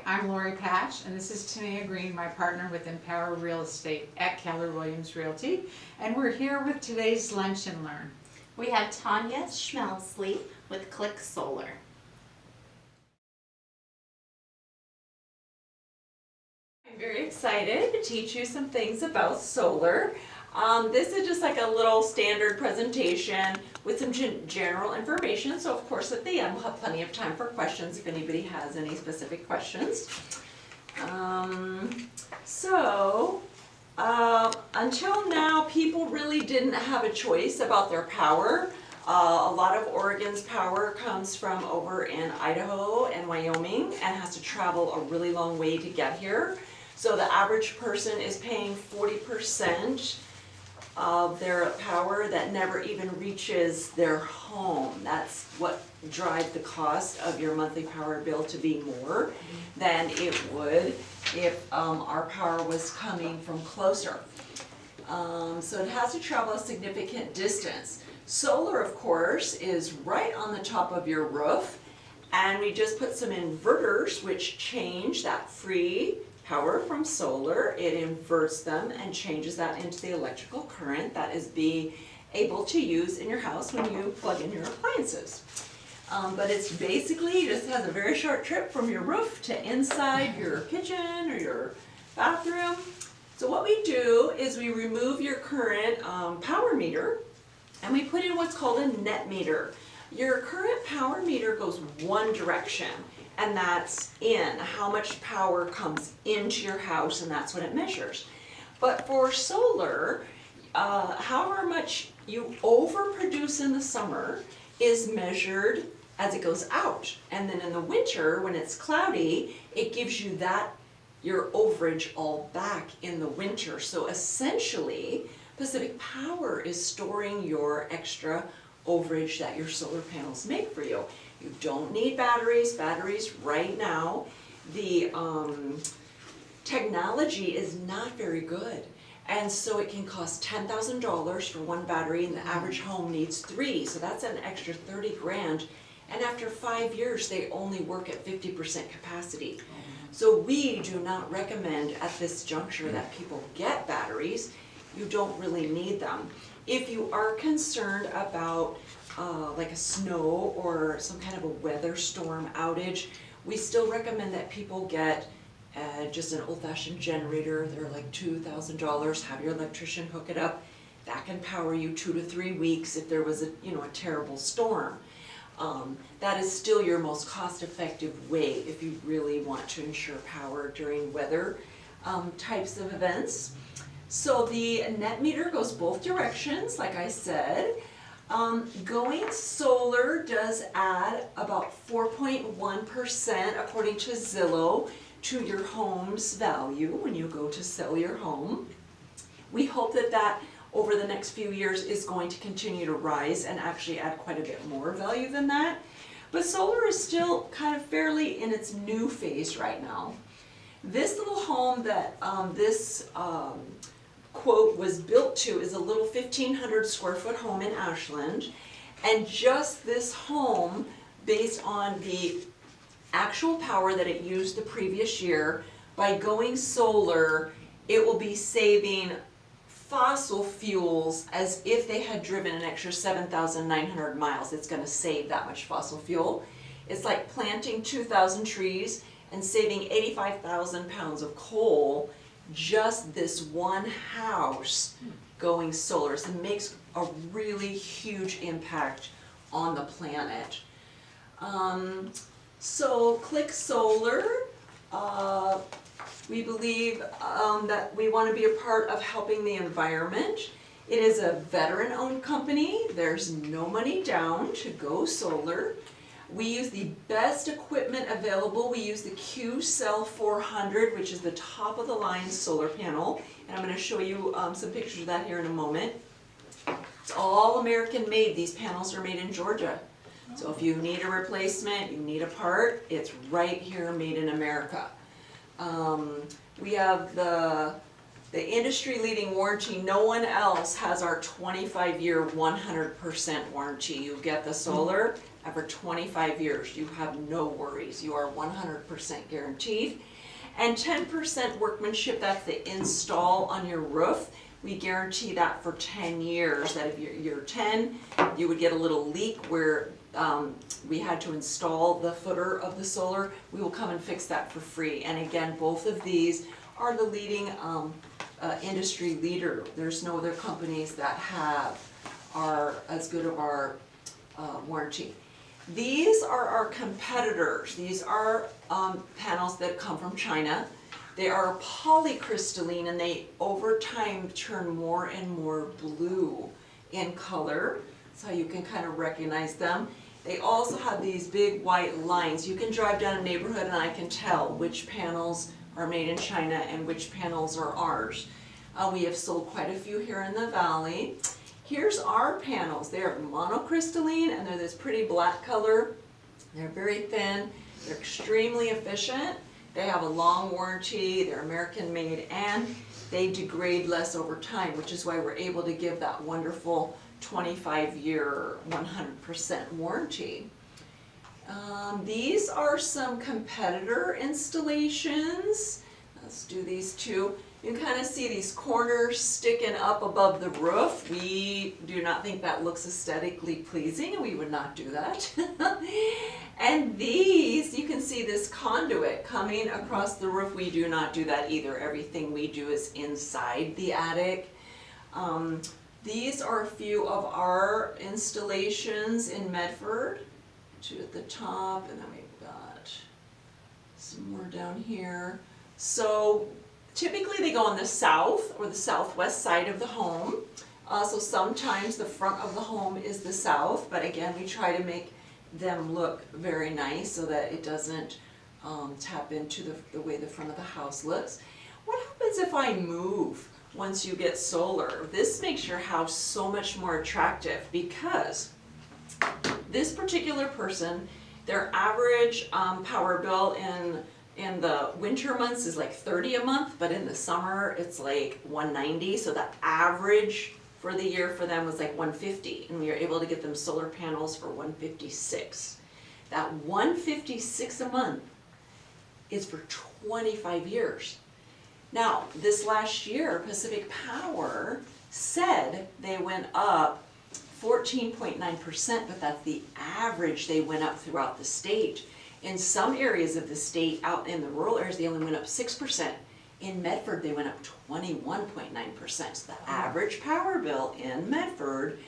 I'm Lori Patch, and this is Tanaia Green, my partner with Empower Real Estate at Keller Williams Realty, and we're here with today's Lunch and Learn. We have Tanya Schmelzle with Click Solar. I'm very excited to teach you some things about solar. This is just like a little standard presentation with some general information. So of course at the end we'll have plenty of time for questions if anybody has any specific questions. Until now, people really didn't have a choice about their power. A lot of Oregon's power comes from over in Idaho and Wyoming and has to travel a really long way to get here. So the average person is paying 40% of their power that never even reaches their home. That's what drives the cost of your monthly power bill to be more than it would if our power was coming from closer. So it has to travel a significant distance. Solar, of course, is right on the top of your roof, and we just put some inverters which change that free power from solar. It inverts them and changes that into the electrical current that is be able to use in your house when you plug in your appliances. But it's basically just has a very short trip from your roof to inside your kitchen or your bathroom. So what we do is we remove your current power meter and we put in what's called a net meter. Your current power meter goes one direction, and that's in how much power comes into your house, and that's what it measures. But for solar, however much you overproduce in the summer is measured as it goes out, and then in the winter when it's cloudy, it gives you that your overage all back in the winter. So essentially Pacific Power is storing your extra overage that your solar panels make for you. You don't need batteries. Batteries right now, the technology is not very good. And so it can cost $10,000 for one battery, and the average home needs 3. So that's an extra 30 grand. And after 5 years, they only work at 50% capacity. So we do not recommend at this juncture that people get batteries. You don't really need them. If you are concerned about like a snow or some kind of a weather storm outage, we still recommend that people get just an old-fashioned generator. They're like $2,000. Have your electrician hook it up. That can power you 2 to 3 weeks if there was a terrible storm. That is still your most cost-effective way if you really want to ensure power during weather types of events. So the net meter goes both directions, like I said. Going solar does add about 4.1% according to Zillow to your home's value when you go to sell your home. We hope that over the next few years is going to continue to rise and actually add quite a bit more value than that. But solar is still kind of fairly in its new phase right now. This little home that this quote was built to is a little 1,500 square foot home in Ashland, and just this home, based on the actual power that it used the previous year, by going solar it will be saving fossil fuels as if they had driven an extra 7,900 miles. It's going to save that much fossil fuel. It's like planting 2,000 trees and saving 85,000 pounds of coal. Just this one house going solar. So it makes a really huge impact on the planet. So Click Solar, we believe that we want to be a part of helping the environment. It is a veteran-owned company. There's no money down to go solar. We use the best equipment available. We use the Q-Cell 400, which is the top of the line solar panel. And I'm going to show you some pictures of that here in a moment. It's all American made. These panels are made in Georgia. So if you need a replacement, you need a part, it's right here made in America. We have the industry leading warranty. No one else has our 25-year 100% warranty. You get the solar and for 25 years, you have no worries. You are 100% guaranteed. And 10% workmanship, that's the install on your roof. We guarantee that for 10 years, that if you're 10, you would get a little leak where we had to install the footer of the solar. We will come and fix that for free. And again, both of these are the leading industry leader. There's no other companies that are as good of our warranty. These are our competitors. These are panels that come from China. They are polycrystalline, and they over time turn more and more blue in color. So you can kind of recognize them. They also have these big white lines. You can drive down a neighborhood and I can tell which panels are made in China and which panels are ours. We have sold quite a few here in the valley. Here's our panels. They are monocrystalline and they're this pretty black color. They're very thin. They're extremely efficient. They have a long warranty. They're American made and they degrade less over time, which is why we're able to give that wonderful 25-year 100% warranty. These are some competitor installations. Let's do these two. You can kind of see these corners sticking up above the roof. We do not think that looks aesthetically pleasing, and we would not do that. And these, you can see this conduit coming across the roof. We do not do that either. Everything we do is inside the attic. These are a few of our installations in Medford. Two at the top, and then we've got some more down here. So typically they go on the south or the southwest side of the home. So sometimes the front of the home is the south, but again, we try to make them look very nice so that it doesn't tap into the way the front of the house looks. What happens if I move once you get solar? This makes your house so much more attractive because this particular person, their average power bill in the winter months is like $30 a month, but in the summer it's like $190. So the average for the year for them was like $150, and we were able to get them solar panels for $156. That $156 a month is for 25 years. Now, this last year, Pacific Power said they went up 14.9%, but that's the average. They went up throughout the state. In some areas of the state, out in the rural areas, they only went up 6%. In Medford, they went up 21.9%. So the average power bill in Medford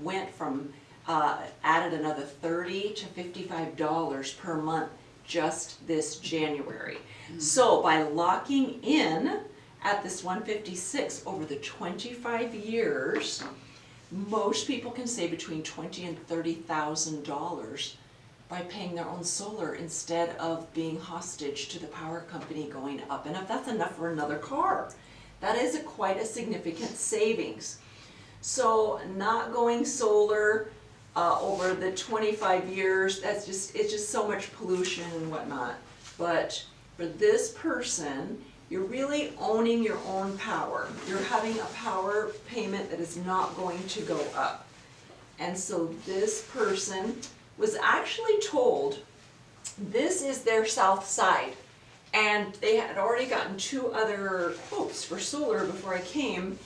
went from, added another $30 to $55 per month just this January. So by locking in at this 156 over the 25 years, most people can save between $20,000 and $30,000 by paying their own solar instead of being hostage to the power company going up and up. That's enough for another car. That is quite a significant savings. So not going solar over the 25 years, it's just so much pollution and whatnot. But for this person, you're really owning your own power. You're having a power payment that is not going to go up. And so this person was actually told this is their south side. And they had already gotten 2 other quotes for solar before I came.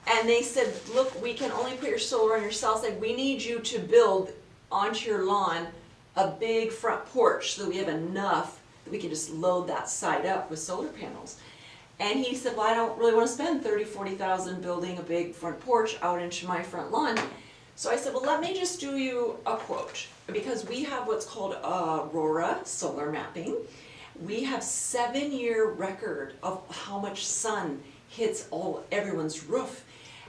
And they said, look, we can only put your solar on your south side. We need you to build onto your lawn a big front porch so that we have enough that we can just load that side up with solar panels. And he said, well, I don't really want to spend $30,000, $40,000 building a big front porch out into my front lawn. So I said, well, let me just do you a quote, because we have what's called Aurora solar mapping. We have 7-year record of how much sun hits everyone's roof.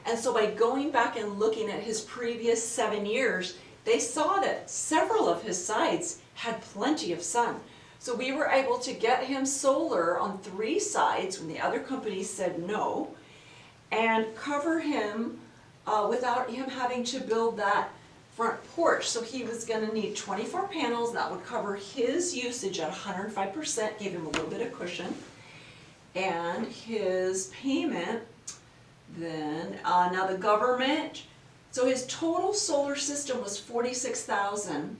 And so by going back and looking at his previous 7 years, they saw that several of his sides had plenty of sun. So we were able to get him solar on 3 sides when the other companies said no, and cover him without him having to build that front porch. So he was going to need 24 panels. That would cover his usage at 105%, gave him a little bit of cushion. And his payment then, now the government, so his total solar system was $46,000,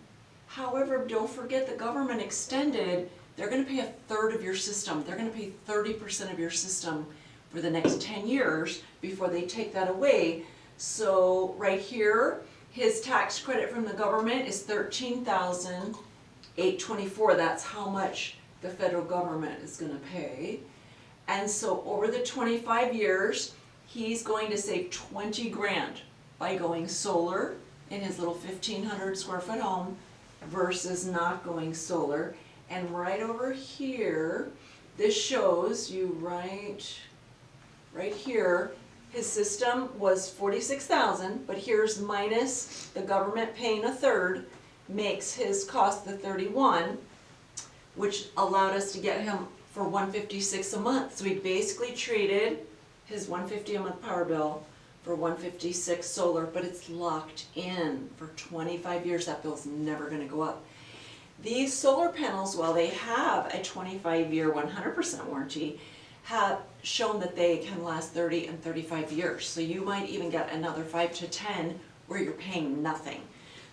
However, don't forget the government extended, they're gonna pay a third of your system. They're gonna pay 30% of your system for the next 10 years before they take that away. So right here, his tax credit from the government is $13,824. That's how much the federal government is gonna pay. And so over the 25 years, he's going to save 20 grand by going solar in his little 1,500 square foot home versus not going solar. And right over here, this shows you right here, his system was 46,000, but here's minus the government paying a third, makes his cost the 31, which allowed us to get him for 156 a month. So we basically traded his 150 a month power bill for 156 solar, but it's locked in for 25 years. That bill's never gonna go up. These solar panels, while they have a 25-year 100% warranty, have shown that they can last 30 and 35 years. So you might even get another 5 to 10 where you're paying nothing.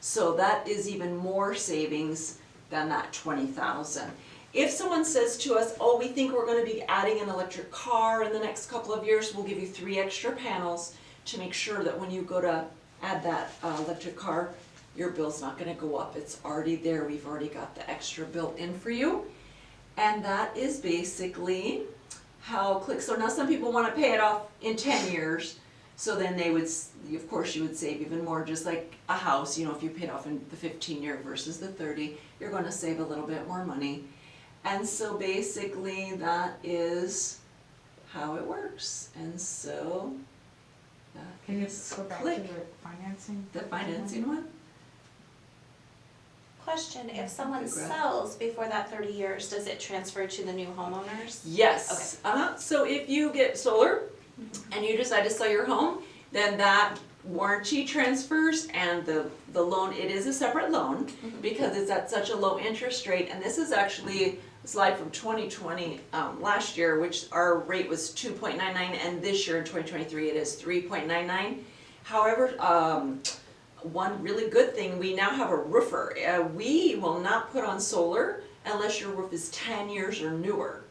So that is even more savings than that 20,000. If someone says to us, oh, we think we're gonna be adding an electric car in the next couple of years, we'll give you 3 extra panels to make sure that when you go to add that electric car, your bill's not gonna go up. It's already there. We've already got the extra built in for you. And that is basically how Click. So now some people wanna pay it off in 10 years. So then they would, of course you would save even more, just like a house, you know, if you paid off in the 15-year versus the 30, you're gonna save a little bit more money. And so basically that is how it works. And so that Can you is go back to Click. the financing? The financing one? Question, if someone Good grab. sells before that 30 years, does it transfer to the new homeowners? Yes. So if you get solar and you decide to sell your home, then that warranty transfers and the loan, it is a separate loan because it's at such a low interest rate. And this is actually a slide from 2020, last year, which our rate was 2.99, and this year in 2023 it is 3.99. However, one really good thing, we now have a roofer. We will not put on solar unless your roof is 10 years or newer.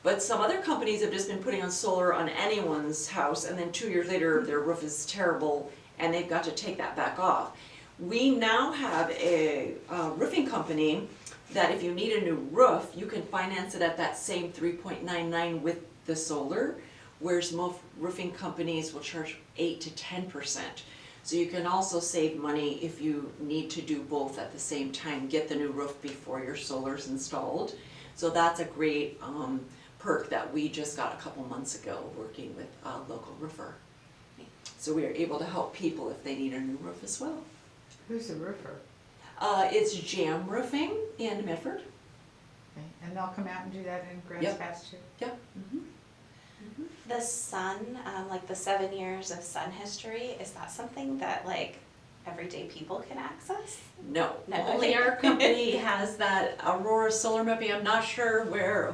But some other companies have just been putting on solar on anyone's house, and then 2 years later their roof is terrible and they've got to take that back off. We now have a roofing company that if you need a new roof, you can finance it at that same 3.99 with the solar, whereas most roofing companies will charge 8 to 10%. So you can also save money if you need to do both at the same time, get the new roof before your solar's installed. So that's a great perk that we just got a couple months ago working with a local roofer. So we are able to help people if they need a new roof as well. Who's the roofer? It's Jam Roofing in Medford. Okay, and they'll come out and do that in Grants Yep. Pass too? Yeah. The sun, like the 7 years of sun history, is that something that like everyday people can access? No, No, only okay. our company has that Aurora solar mapping. I'm not sure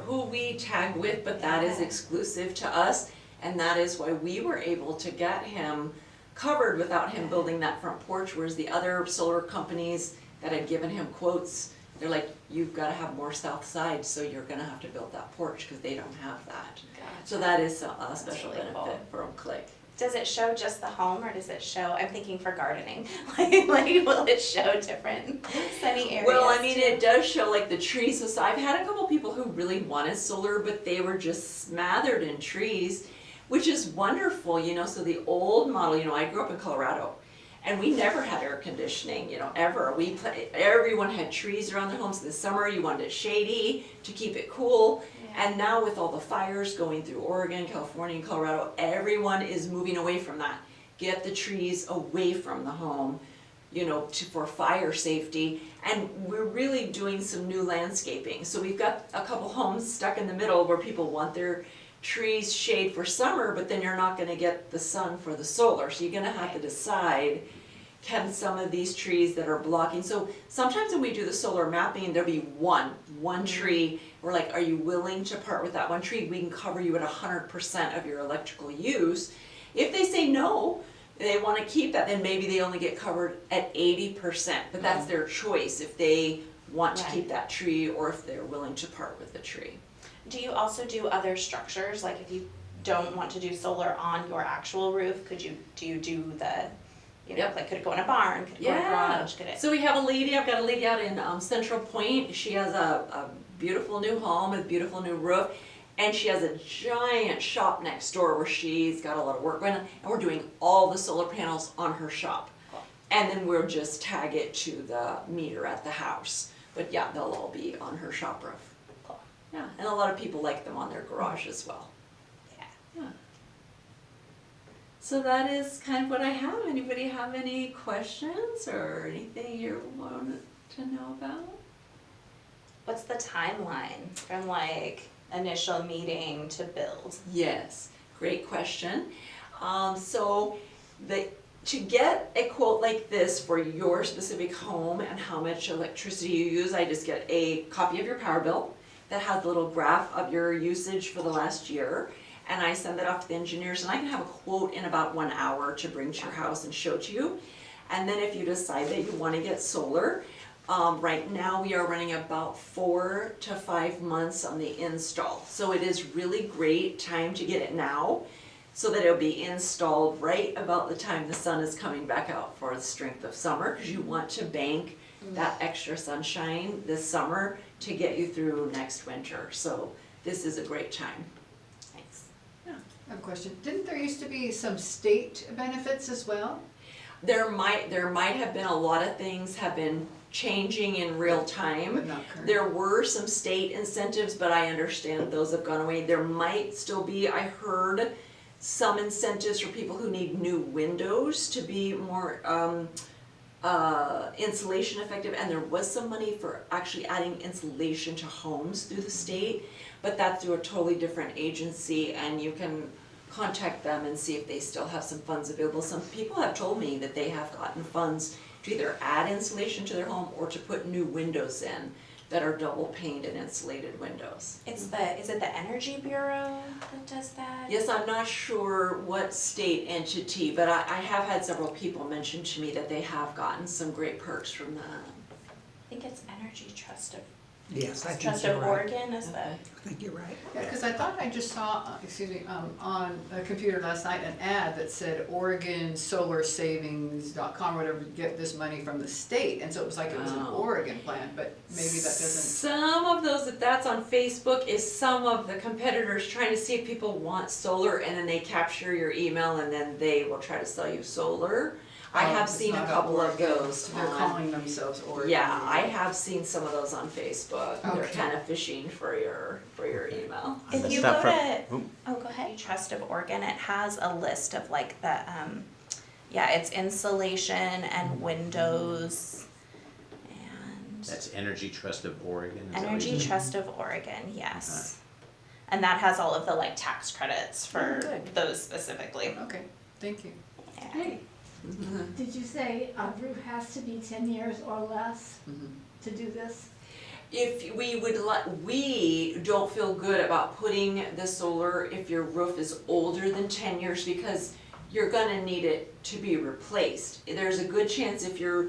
who we tag with, but that is Yeah. exclusive to us. And that is why we were able to get him covered without him building that front porch, whereas the other solar companies that had given him quotes, they're like, you've gotta have more south side, so you're gonna have to build that porch, because they don't have that. So that is a special really benefit cool. from Click. Does it show just the home, or does it show, I'm thinking for gardening, like will it show different sunny areas? Well, I mean, too? it does show like the trees, so I've had a couple people who really wanted solar, but they were just smothered in trees, which is wonderful, you know. So the old model, you know, I grew up in Colorado, and we never had air conditioning, you know, ever. Everyone had trees around their homes in the summer. You wanted it shady to keep it cool. Yeah. And now with all the fires going through Oregon, California, and Colorado, everyone is moving away from that. Get the trees away from the home, you know, for fire safety. And we're really doing some new landscaping. So we've got a couple homes stuck in the middle where people want their trees shade for summer, but then you're not gonna get the sun for the solar. So you're gonna have to decide, can some of these trees that are blocking, so sometimes when we do the solar mapping, there'll be one tree, we're like, are you willing to part with that one tree? We can cover you at 100% of your electrical use. If they say no, they wanna keep that, then maybe they only get covered at 80%, but that's their choice if they want to keep that tree or if they're willing to part with the tree. Do you also do other structures, like if you don't want to do solar on your actual roof, do you do the, you know, Yep. like could it go in a barn, could it go in a garage, could it? So we have I've got a lady out in Central Point, she has a beautiful new home, a beautiful new roof, and she has a giant shop next door where she's got a lot of work going on, and we're doing all the solar panels on her shop. Cool. And then we'll just tag it to the meter at the house, but yeah, they'll all be on her shop roof. Cool. Yeah, and a lot of people like them on their garage as well. Yeah. Yeah. So that is kind of what I have. Anybody have any questions or anything you want to know about? What's the timeline from like initial meeting to build? Yes, great question. To get a quote like this for your specific home and how much electricity you use, I just get a copy of your power bill that has a little graph of your usage for the last year. And I send that off to the engineers, and I can have a quote in about 1 hour to bring to your house and show to you. And then if you decide that you want to get solar, right now we are running about 4 to 5 months on the install. So it is really great time to get it now, so that it'll be installed right about the time the sun is coming back out for the strength of summer, because you want to bank that extra sunshine this summer to get you through next winter. So this is a great time. Thanks. I have a question. Didn't there used to be some state benefits as well? There might have been a lot of things have been changing in real time. But not current. There were some state incentives, but I understand those have gone away. There might still be, I heard, some incentives for people who need new windows to be more insulation effective, and there was some money for actually adding insulation to homes through the state, but that's through a totally different agency, and you can contact them and see if they still have some funds available. Some people have told me that they have gotten funds to either add insulation to their home or to put new windows in that are double paned and insulated windows. Is it the Energy Bureau that does that? Yes, I'm not sure what state entity, but I have had several people mention to me that they have gotten some great perks from that. I think it's Energy Trust of Yes, I think Trust you're of right. Oregon is the. Okay. I think you're right. Yeah, because I thought I just saw, on a computer last night, an ad that said OregonSolarSavings.com, whatever, get this money from the state, and so it was like it was an Oh. Oregon plan, but maybe that doesn't. Some of those, that's on Facebook, is some of the competitors trying to see if people want solar, and then they capture your email and then they will try to sell you solar. I have It's seen a not couple of Oregon. those They're on- calling themselves Oregon. Yeah, I have seen some of those on Facebook. They're Okay. kind of fishing for your email. If you Stuff go from- to, Oop. oh, go ahead. Trust of Oregon, it has a list of like the, yeah, it's insulation and windows and That's Energy Trust of Oregon. Is that what Energy you said? Trust of Oregon, yes. And that has all of the like tax credits for Oh, good. those specifically. Okay, thank you. Yeah. Hey. Did you say a roof has to be 10 years or less to do this? If we don't feel good about putting the solar if your roof is older than 10 years, because you're gonna need it to be replaced. There's a good chance if your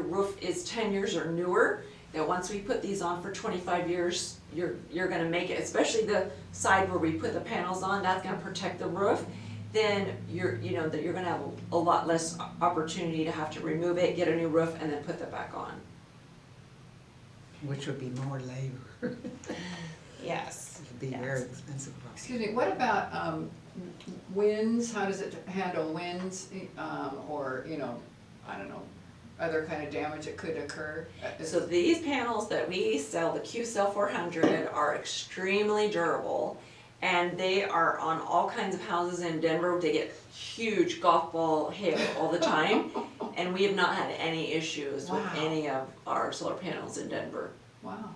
roof is 10 years or newer, that once we put these on for 25 years, you're gonna make it, especially the side where we put the panels on, that's gonna protect the roof. Then you're gonna have a lot less opportunity to have to remove it, get a new roof, and then put that back on. Which would be more labor. Yes. It'd be Yes. very expensive. Excuse me, what about winds? How does it handle winds, or, I don't know, other kind of damage that could occur? So these panels that we sell, the Q-Cell 400, are extremely durable, and they are on all kinds of houses in Denver. They get huge golf ball hail all the time, and we have not had any issues with Wow. any of our solar panels in Denver. Wow.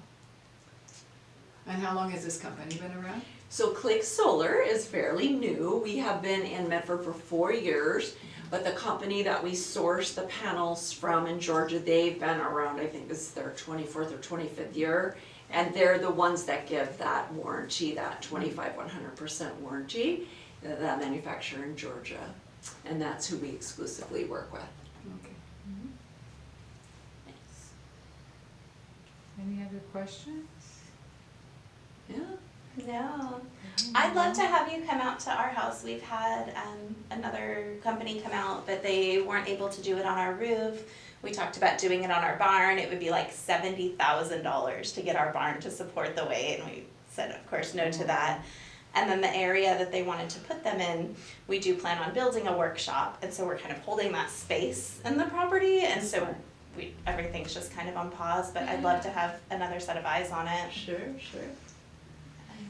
And how long has this company been around? So Click Solar is fairly new. We have been in Medford for 4 years, but the company that we source the panels from in Georgia, they've been around, I think this is their 24th or 25th year, and they're the ones that give that warranty, that 25, 100% warranty, that manufacturer in Georgia. And that's who we exclusively work with. Okay. Any other questions? Yeah. No. I'd love to have you come out to our house. We've had another company come out, but they weren't able to do it on our roof. We talked about doing it on our barn. It would be like $70,000 to get our barn to support the weight, and we said, of course, no to that. And then the area that they wanted to put them in, we do plan on building a workshop, and so we're kind of holding that space in the property, and so everything's just kind of on pause, but I'd love to have another set of eyes on it. Sure.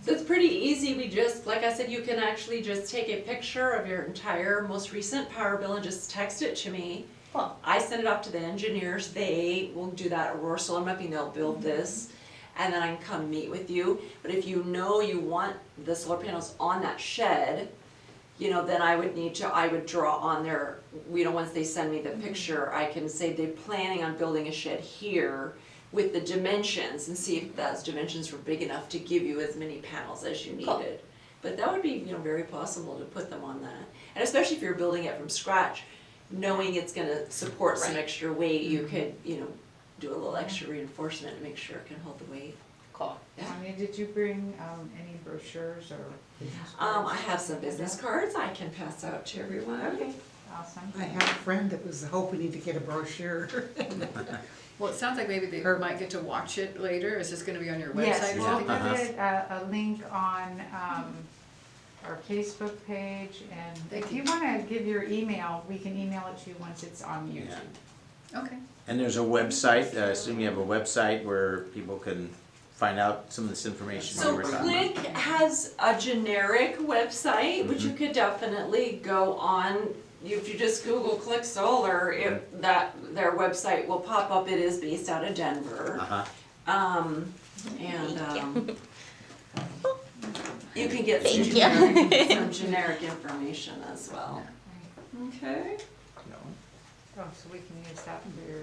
So it's pretty easy, we just, like I said, you can actually just take a picture of your entire most recent power bill and just text it to me. Cool. I send it off to the engineers, they will do that Aurora Solar Mapping, they'll build this, and then I can come meet with you. But if you know you want the solar panels on that shed, you know, then I would draw on their, you know, once they send me the picture, I can say they're planning on building a shed here with the dimensions, and see if those dimensions were big enough to give you as many panels as you Cool. needed. But that would be, you know, very possible to put them on that. And especially if you're building it from scratch, knowing it's gonna support some Right. extra weight, you could, you know, do a little extra reinforcement to make sure it can hold the weight. Cool. Yeah. Tanya, did you bring any brochures or business I cards? have some business cards I can pass out to everyone. Okay, awesome. I have a friend that was hoping to get a brochure. Well, it sounds like maybe they might get to watch it later. Is this gonna be on your website Yes, or we'll something? put it, a link on our Facebook page, and Thank if you wanna give your email, we can email it to you once it's on YouTube. Okay. And there's a website, I assume you have a website where people can find out some of this information that So we were talking about. Click has a generic website, which you could definitely go on. If you just Google Click Solar, their website will pop up. It is based out of Denver. You can get some generic information as well. Okay. No. Oh, so we can use that for your,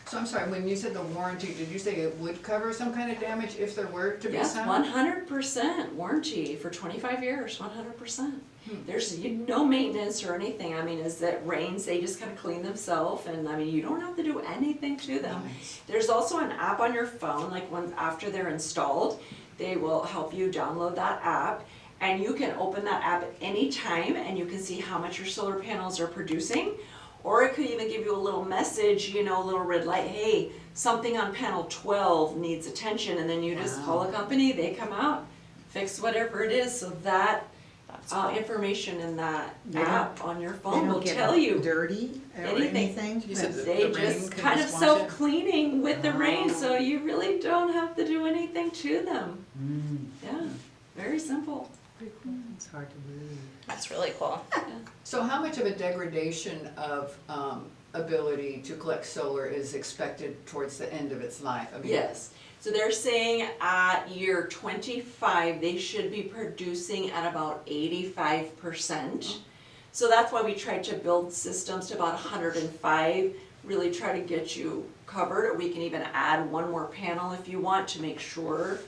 So I'm sorry, when you said the warranty, did you say it would cover some kind of damage if there were to be Yes, some? 100% warranty for 25 years, 100%. There's no maintenance or anything. I mean, as it rains, they just kind of clean themselves, and I mean, you don't have to do anything to them. Nice. There's also an app on your phone, like after they're installed, they will help you download that app, and you can open that app at any time, and you can see how much your solar panels are producing. Or it could even give you a little message, you know, a little red light, hey, something on panel 12 needs attention, and then you just call a company, they come out, fix whatever it is, so that information in that They don't- app on your They phone will don't get tell you dirty or anything. anything? You said They the rain just can kind of just wash it? self-cleaning with the rain, so you really don't have to do anything to them. Yeah, very simple. pretty cool. It's hard to believe. That's really cool. So how much of a degradation of ability to collect solar is expected towards the end of its life? I mean, Yes, so they're saying at year 25, they should be producing at about 85%. So that's why we tried to build systems to about 105, really try to get you covered. We can even add one more panel if you want to make sure,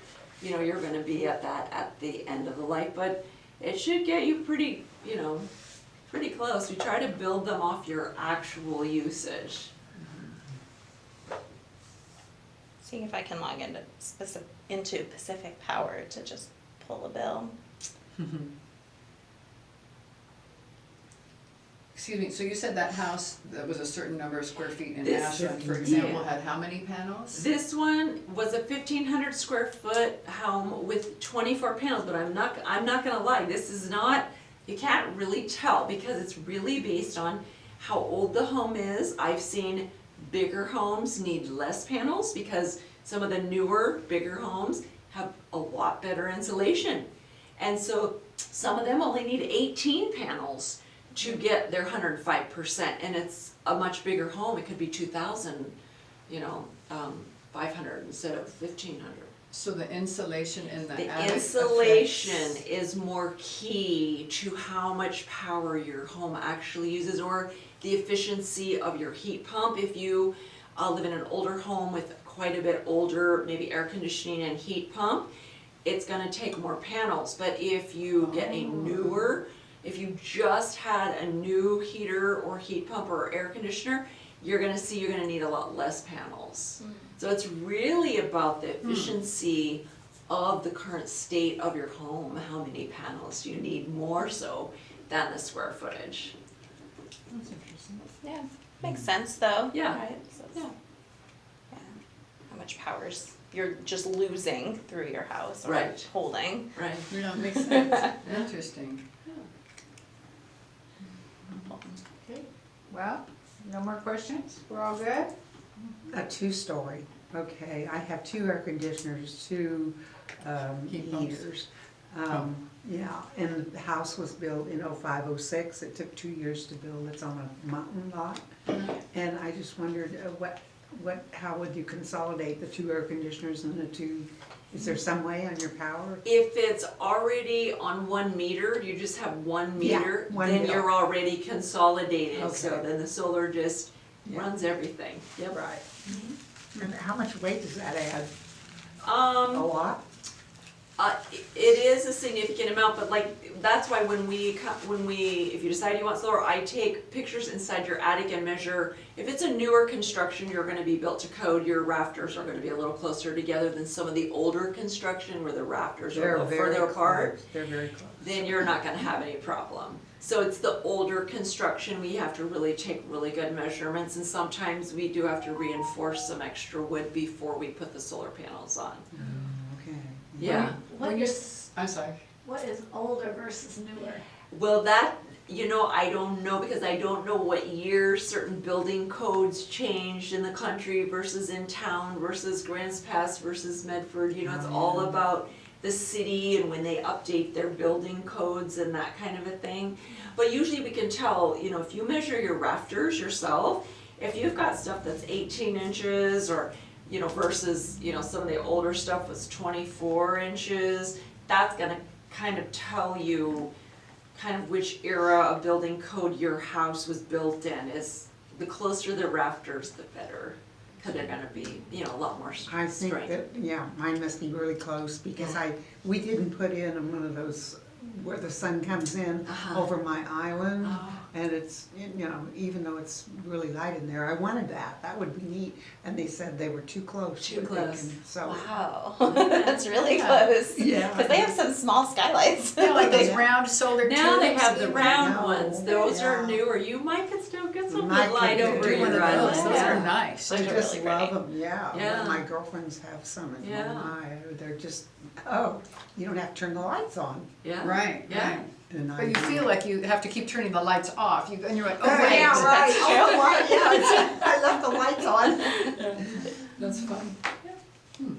you know, you're gonna be at that at the end of the life, but it should get you pretty, you know, pretty close. We try to build them off your actual usage. Seeing if I can log into Pacific Power to just pull a bill. Excuse me, so you said that house that was a certain number of square feet in This- Ashland, for yeah. example, had how many panels? This one was a 1,500 square foot home with 24 panels, but I'm not gonna lie, this is not, you can't really tell because it's really based on how old the home is. I've seen bigger homes need less panels because some of the newer, bigger homes have a lot better insulation. And so some of them only need 18 panels to get their 105%, and it's a much bigger home, it could be 2,000, you know, 500 instead of 1,500. So the insulation in the The attic insulation affects- is more key to how much power your home actually uses, or the efficiency of your heat pump. If you live in an older home with quite a bit older, maybe air conditioning and heat pump, it's gonna take more panels. But if you get a newer, if you just had a new heater or heat pump or air conditioner, you're gonna see you're gonna need a lot less panels. So it's really about the efficiency of the current state of your home, how many panels you need, more so than the square footage. That's interesting. Yeah, makes sense though. Yeah. Right? So it's- Yeah. yeah. How much power's you're just losing through your house or Right. holding. Right. Yeah, makes sense. Interesting. Okay, well, no more questions? We're all good? A two-story, okay, I have 2 air conditioners, 2 Heat pumps. heaters. Yeah, and the house was built in 05, 06, it took 2 years to build, it's on a mountain lot. And I just wondered, how would you consolidate the 2 air conditioners and the 2, is there some way on your power? If it's already on 1 meter, you just have 1 Yeah, meter, one then bill. you're already consolidated, so Okay. then the solar just Yeah. runs everything. Yep. Right. And how much weight does that add? A Um, lot? it is a significant amount, but like, that's why when if you decide you want solar, I take pictures inside your attic and measure. If it's a newer construction, you're gonna be built to code, your rafters are gonna be a little closer together than some of the older construction where the rafters are a They're little very further apart. close, they're very close. Then you're not gonna have any problem. So it's the older construction, we have to really take really good measurements, and sometimes we do have to reinforce some extra wood before we put the solar panels on. Okay. Yeah, What When you, is, I'm sorry. what is older versus newer? well, that, I don't know, because I don't know what year certain building codes changed in the country versus in town versus Grants Pass versus Medford, it's all about the city and when they update their building codes and that kind of a thing. But usually we can tell, if you measure your rafters yourself, if you've got stuff that's 18 inches or, versus, some of the older stuff was 24 inches, that's gonna kind of tell you kind of which era of building code your house was built in. Is the closer the rafters, the better, because they're gonna be, a lot more I think strength. that, yeah, mine must be really close because we didn't put in one of those where the sun comes in Uh-huh. over my island. Oh. And it's, even though it's really light in there, I wanted that would be neat. And they said they were too close. Too but they close. can- So, Wow, that's really close. Yeah. Because they have some small skylights. Yeah, like those Yeah. round solar tubes. Now they have the that- round know. ones, those are Yeah. newer, you might could still get some Might good light could over do Do one your of island. those, those Yeah. are nice. I Those are just really love pretty. them, yeah. Yeah. My girlfriends have some and Yeah. they're just, you don't have to turn the lights on. Yeah. Right, Yeah. right. And I But you do. feel like you have to keep turning the lights off, and you're like, oh, Oh, wait. yeah, right. That's Oh, right, yeah, I left the lights on. That's fun.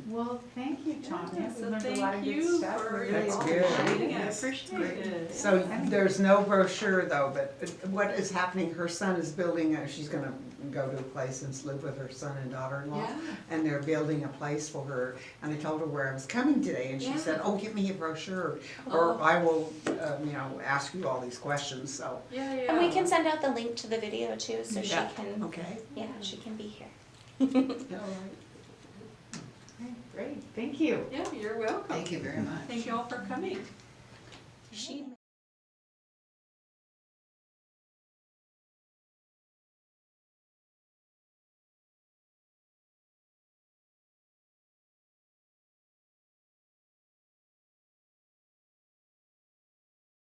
Well, thank you, Tanya. We So learned a thank lot of good you stuff. for We your really That's all good. sharing, I Yes. appreciate it. So there's no brochure though, but what is happening, her son is building, she's gonna go to a place and live with her son and daughter-in-law. Yeah. And they're building a place for her, and I told her where I was coming today, and she Yeah. said, oh, give me a brochure, or Oh. I will, ask you all these questions, so, Yeah, yeah. And we can send out the link to the video too, so she Yeah. can, okay. she can be here. All right. Okay, great, thank you. Yeah, you're welcome. Thank you very much. Thank you all for coming.